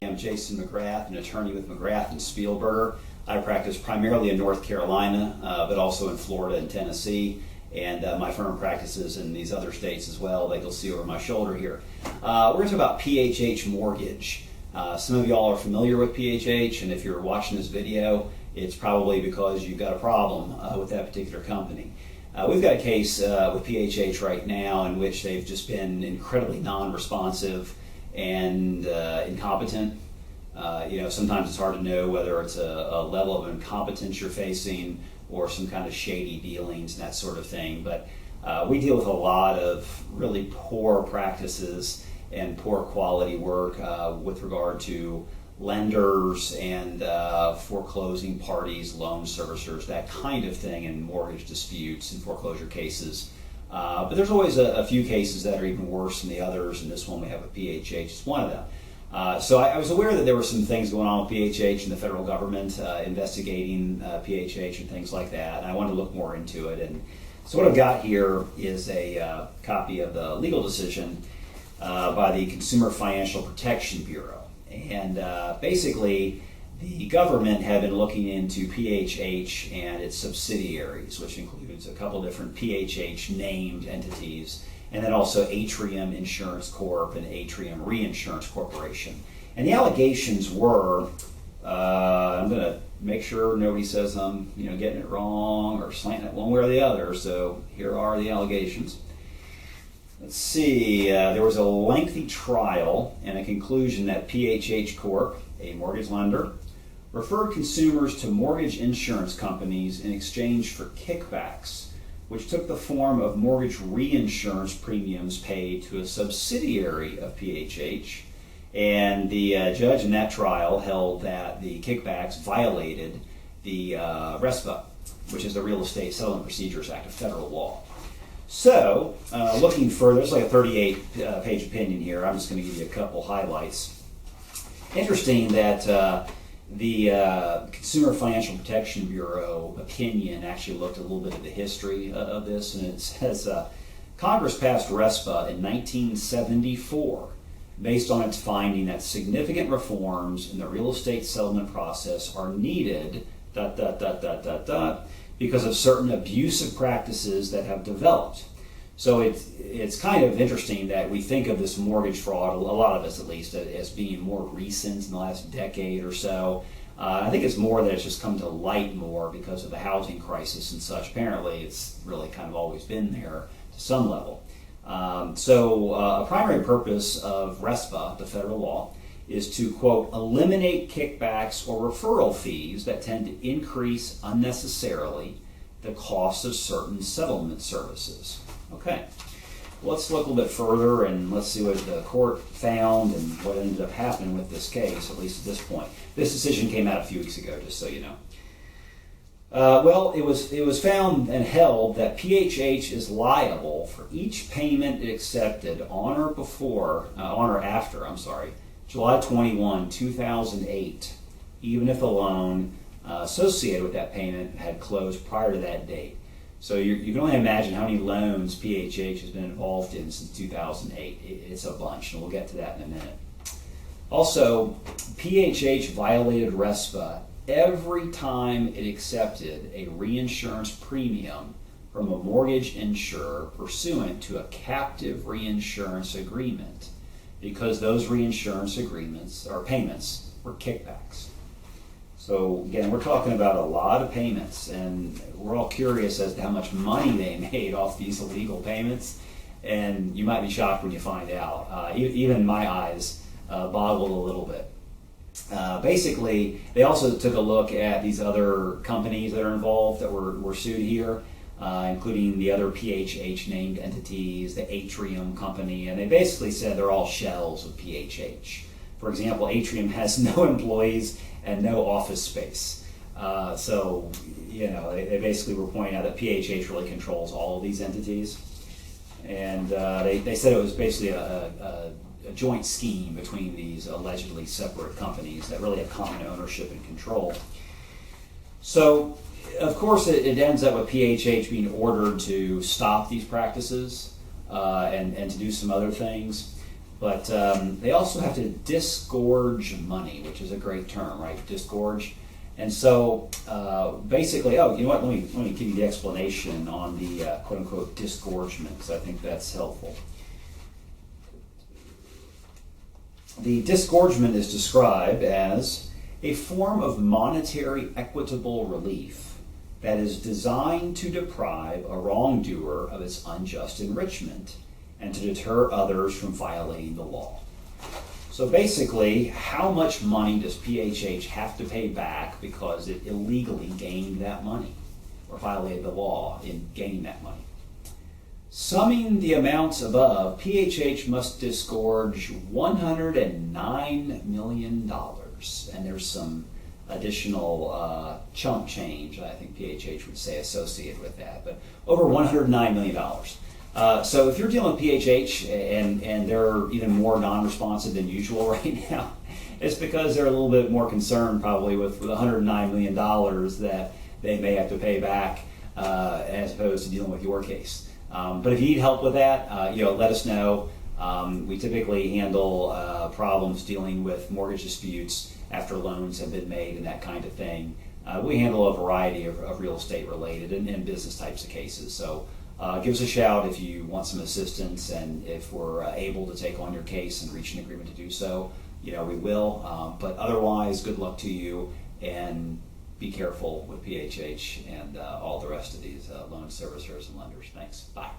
I'm Jason McGrath, an attorney with McGrath and Spielberger. I practice primarily in North Carolina, but also in Florida and Tennessee. And my firm practices in these other states as well, that you'll see over my shoulder here. We're going to talk about PHH Mortgage. Some of y'all are familiar with PHH, and if you're watching this video, it's probably because you've got a problem with that particular company. We've got a case with PHH right now in which they've just been incredibly non-responsive and incompetent. Sometimes it's hard to know whether it's a level of incompetence you're facing or some kind of shady dealings and that sort of thing. But we deal with a lot of really poor practices and poor quality work with regard to lenders and foreclosing parties, loan servicers, that kind of thing in mortgage disputes and foreclosure cases. But there's always a few cases that are even worse than the others, and this one we have a PHH is one of them. So I was aware that there were some things going on with PHH and the federal government investigating PHH and things like that, and I wanted to look more into it. And so what I've got here is a copy of the legal decision by the Consumer Financial Protection Bureau. And basically, the government had been looking into PHH and its subsidiaries, which includes a couple different PHH named entities, and then also Atrium Insurance Corp. And Atrium Reinsurance Corporation. And the allegations were, I'm going to make sure nobody says I'm getting it wrong or slanting it one way or the other, so here are the allegations. Let's see, there was a lengthy trial and a conclusion that PHH Corp., a mortgage lender, referred consumers to mortgage insurance companies in exchange for kickbacks, which took the form of mortgage reinsurance premiums paid to a subsidiary of PHH. And the judge in that trial held that the kickbacks violated the RESPA, which is the Real Estate Settlement Procedures Act of federal law. So, looking further, it's like a 38-page opinion here. I'm just going to give you a couple highlights. Interesting that the Consumer Financial Protection Bureau opinion actually looked a little bit at the history of this, and it says Congress passed RESPA in 1974 based on its finding that significant reforms in the real estate settlement process are needed, because of certain abusive practices that have developed. So it's kind of interesting that we think of this mortgage fraud, a lot of us at least, as being more recent in the last decade or so. I think it's more that it's just come to light more because of the housing crisis and such. Apparently it's really kind of always been there to some level. So a primary purpose of RESPA, the federal law, is to, quote, eliminate kickbacks or referral fees that tend to increase unnecessarily the cost of certain settlement services. Okay, let's look a little bit further and let's see what the court found and what ended up happening with this case, at least at this point. This decision came out a few weeks ago, just so you know. Well, it was found and held that PHH is liable for each payment it accepted on or after July 21, 2008, even if the loan associated with that payment had closed prior to that date. So you can only imagine how many loans PHH has been involved in since 2008. It's a bunch, and we'll get to that in a minute. Also, PHH violated RESPA every time it accepted a reinsurance premium from a mortgage insurer pursuant to a captive reinsurance agreement, because those reinsurance agreements or payments were kickbacks. So again, we're talking about a lot of payments, and we're all curious as to how much money they made off these illegal payments, and you might be shocked when you find out. Even my eyes boggled a little bit. Basically, they also took a look at these other companies that are involved that were sued here, including the other PHH named entities, the Atrium company, and they basically said they're all shells of PHH. For example, Atrium has no employees and no office space. So they basically were pointing out that PHH really controls all of these entities. And they said it was basically a joint scheme between these allegedly separate companies that really have common ownership and control. So, of course, it ends up with PHH being ordered to stop these practices and to do some other things. But they also have to disgorge money, which is a great term, right? Disgorge. And so basically, oh, you know what? Let me give you the explanation on the quote unquote disgorgement, because I think that's helpful. The disgorgement is described as a form of monetary equitable relief that is designed to deprive a wrongdoer of its unjust enrichment and to deter others from violating the law. So basically, how much money does PHH have to pay back because it illegally gained that money or violated the law in gaining that money? Summing the amounts above, PHH must disgorge $109 million. And there's some additional chump change, I think PHH would say, associated with that, but over $109 million. So if you're dealing with PHH and they're even more non-responsive than usual right now, it's because they're a little bit more concerned probably with $109 million that they may have to pay back as opposed to dealing with your case. But if you need help with that, let us know. We typically handle problems dealing with mortgage disputes after loans have been made and that kind of thing. We handle a variety of real estate related and business types of cases. So give us a shout if you want some assistance, and if we're able to take on your case and reach an agreement to do so, we will. But otherwise, good luck to you, and be careful with PHH and all the rest of these loan servicers and lenders. Thanks. Bye.